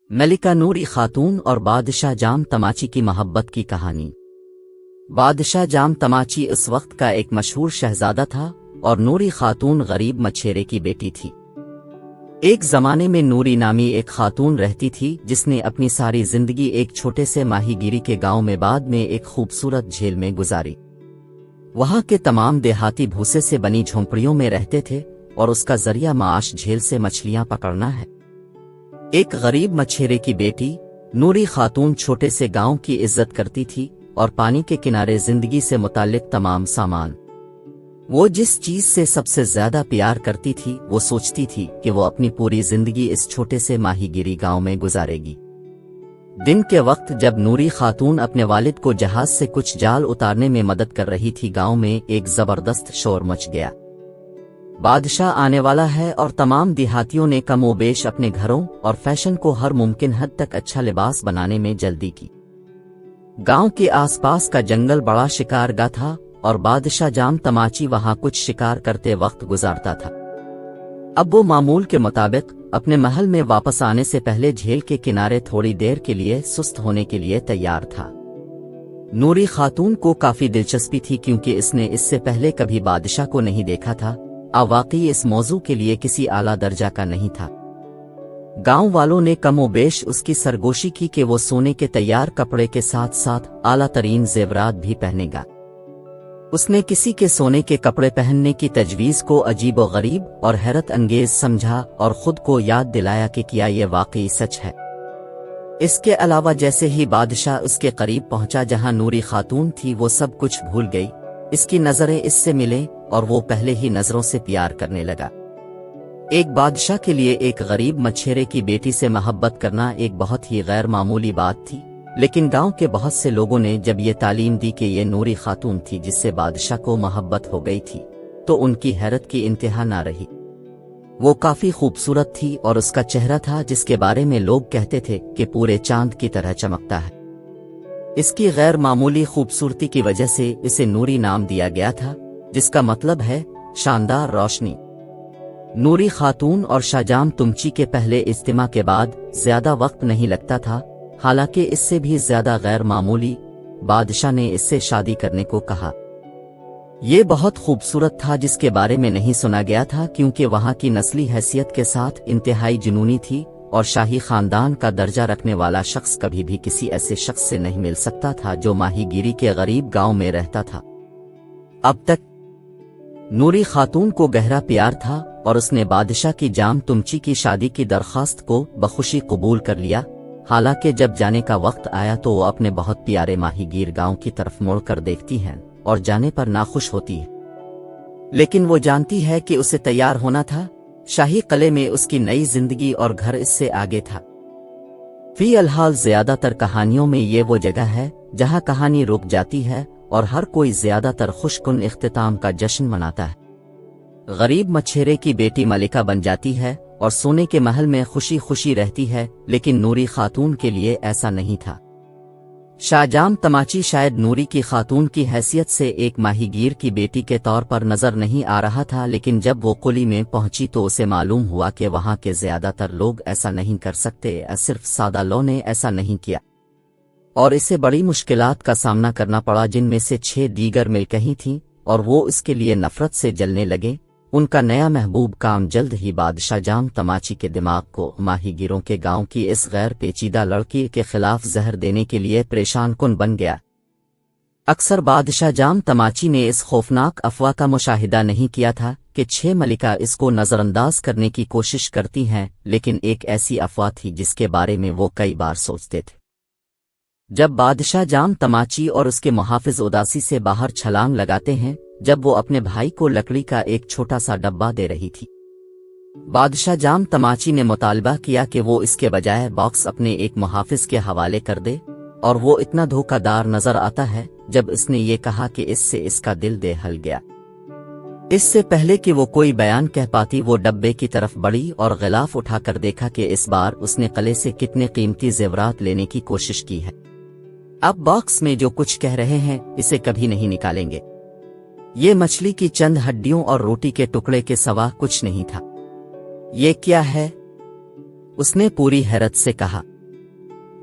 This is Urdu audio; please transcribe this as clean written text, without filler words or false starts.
ملکہ نوری خاتون اور بادشاہ جام تماچی کی محبت کی کہانی۔ بادشاہ جام تماچی اس وقت کا ایک مشہور شہزادہ تھا اور نوری خاتون غریب مچھیرے کی بیٹی تھی۔ ایک زمانے میں نوری نامی ایک خاتون رہتی تھی جس نے اپنی ساری زندگی ایک چھوٹے سے ماہی گیری کے گاؤں میں بعد میں ایک خوبصورت جھیل میں گزاری۔ وہاں کے تمام دیہاتی بھوسے سے بنی جھونپڑیوں میں رہتے تھے اور اس کا ذریعہ معاش جھیل سے مچھلیاں پکڑنا ہے۔ ایک غریب مچھیرے کی بیٹی نوری خاتون چھوٹے سے گاؤں کی عزت کرتی تھی اور پانی کے کنارے زندگی سے متعلق تمام سامان۔ وہ جس چیز سے سب سے زیادہ پیار کرتی تھی وہ سوچتی تھی کہ وہ اپنی پوری زندگی اس چھوٹے سے ماہی گیری گاؤں میں گزارے گی۔ دن کے وقت جب نوری خاتون اپنے والد کو جہاز سے کچھ جال اتارنے میں مدد کر رہی تھی، گاؤں میں ایک زبردست شور مچ گیا۔ بادشاہ آنے والا ہے اور تمام دیہاتیوں نے کم و بیش اپنے گھروں اور فیشن کو ہر ممکن حد تک اچھا لباس بنانے میں جلدی کی۔ گاؤں کے آس پاس کا جنگل بڑا شکار گاہ تھا اور بادشاہ جام تماچی وہاں کچھ شکار کرتے وقت گزارتا تھا۔ اب وہ معمول کے مطابق اپنے محل میں واپس آنے سے پہلے جھیل کے کنارے تھوڑی دیر کے لیے سست ہونے کے لیے تیار تھا۔ نوری خاتون کو کافی دلچسپی تھی کیونکہ اس نے اس سے پہلے کبھی بادشاہ کو نہیں دیکھا تھا، واقعی اس موضوع کے لیے کسی اعلیٰ درجہ کا نہیں تھا۔ گاؤں والوں نے کم و بیش اس کی سرگوشی کی کہ وہ سونے کے تیار کپڑے کے ساتھ ساتھ اعلیٰ ترین زیورات بھی پہنے گا۔ اس نے کسی کے سونے کے کپڑے پہننے کی تجویز کو عجیب و غریب اور حیرت انگیز سمجھا اور خود کو یاد دلایا کہ کیا یہ واقعی سچ ہے۔ اس کے علاوہ جیسے ہی بادشاہ اس کے قریب پہنچا جہاں نوری خاتون تھی، وہ سب کچھ بھول گئی۔ اس کی نظریں اس سے ملیں اور وہ پہلے ہی نظروں سے پیار کرنے لگا۔ ایک بادشاہ کے لیے ایک غریب مچھیرے کی بیٹی سے محبت کرنا ایک بہت ہی غیر معمولی بات تھی، لیکن گاؤں کے بہت سے لوگوں نے جب یہ تعلیم دی کہ یہ نوری خاتون تھی جس سے بادشاہ کو محبت ہو گئی تھی تو ان کی حیرت کی انتہا نہ رہی۔ وہ کافی خوبصورت تھی اور اس کا چہرہ تھا جس کے بارے میں لوگ کہتے تھے کہ پورے چاند کی طرح چمکتا ہے۔ اس کی غیر معمولی خوبصورتی کی وجہ سے اسے نوری نام دیا گیا تھا، جس کا مطلب ہے شاندار روشنی۔ نوری خاتون اور شاہ جام تمچی کے پہلے اجتماع کے بعد زیادہ وقت نہیں لگتا تھا، حالانکہ اس سے بھی زیادہ غیر معمولی، بادشاہ نے اس سے شادی کرنے کو کہا۔ یہ بہت خوبصورت تھا جس کے بارے میں نہیں سنا گیا تھا کیونکہ وہاں کی نسلی حیثیت کے ساتھ انتہائی جنونی تھی اور شاہی خاندان کا درجہ رکھنے والا شخص کبھی بھی کسی ایسے شخص سے نہیں مل سکتا تھا جو ماہی گیری کے غریب گاؤں میں رہتا تھا۔ اب تک نوری خاتون کو گہرا پیار تھا اور اس نے بادشاہ کی جام تمچی کی شادی کی درخواست کو بخوشی قبول کر لیا۔ حالانکہ جب جانے کا وقت آیا تو وہ اپنے بہت پیارے ماہی گیر گاؤں کی طرف مڑ کر دیکھتی ہیں اور جانے پر ناخوش ہوتی ہے، لیکن وہ جانتی ہے کہ اسے تیار ہونا تھا۔ شاہی قلعے میں اس کی نئی زندگی اور گھر اس سے آگے تھا۔ فی الحال زیادہ تر کہانیوں میں یہ وہ جگہ ہے جہاں کہانی رک جاتی ہے اور ہر کوئی زیادہ تر خوش کن اختتام کا جشن مناتا ہے۔ غریب مچھیرے کی بیٹی ملکہ بن جاتی ہے اور سونے کے محل میں خوشی خوشی رہتی ہے، لیکن نوری خاتون کے لیے ایسا نہیں تھا۔ شاہ جام تماچی شاید نوری کی خاتون کی حیثیت سے ایک ماہی گیر کی بیٹی کے طور پر نظر نہیں آ رہا تھا، لیکن جب وہ قلعے میں پہنچی تو اسے معلوم ہوا کہ وہاں کے زیادہ تر لوگ ایسا نہیں کر سکتے، صرف سادہ لوگوں نے ایسا نہیں کیا اور اسے بڑی مشکلات کا سامنا کرنا پڑا، جن میں سے 6 دیگر ملکہیں تھیں اور وہ اس کے لیے نفرت سے جلنے لگے۔ ان کا نیا محبوب کام جلد ہی بادشاہ جام تماچی کے دماغ کو ماہی گیروں کے گاؤں کی اس غیر پیچیدہ لڑکی کے خلاف زہر دینے کے لیے پریشان کن بن گیا۔ اکثر بادشاہ جام تماچی نے اس خوفناک افواہ کا مشاہدہ نہیں کیا تھا کہ 6 ملکہ اس کو نظر انداز کرنے کی کوشش کرتی ہیں، لیکن ایک ایسی افواہ تھی جس کے بارے میں وہ کئی بار سوچتے تھے۔ جب بادشاہ جام تماچی اور اس کے محافظ اداسی سے باہر چھلانگ لگاتے ہیں جب وہ اپنے بھائی کو لکڑی کا ایک چھوٹا سا ڈبہ دے رہی تھی، بادشاہ جام تماچی نے مطالبہ کیا کہ وہ اس کے بجائے باکس اپنے ایک محافظ کے حوالے کر دے، اور وہ اتنا دھوکہ دار نظر آتا ہے جب اس نے یہ کہا کہ اس سے اس کا دل دہل گیا۔ اس سے پہلے کہ وہ کوئی بیان کہہ پاتی وہ ڈبے کی طرف بڑھی اور غلاف اٹھا کر دیکھا کہ اس بار اس نے قلعے سے کتنے قیمتی زیورات لینے کی کوشش کی ہے۔ اب باکس میں جو کچھ کہہ رہے ہیں اسے کبھی نہیں نکالیں گے۔ یہ مچھلی کی چند ہڈیوں اور روٹی کے ٹکڑے کے سوا کچھ نہیں تھا۔ یہ کیا ہے؟ اس نے پوری حیرت سے کہا۔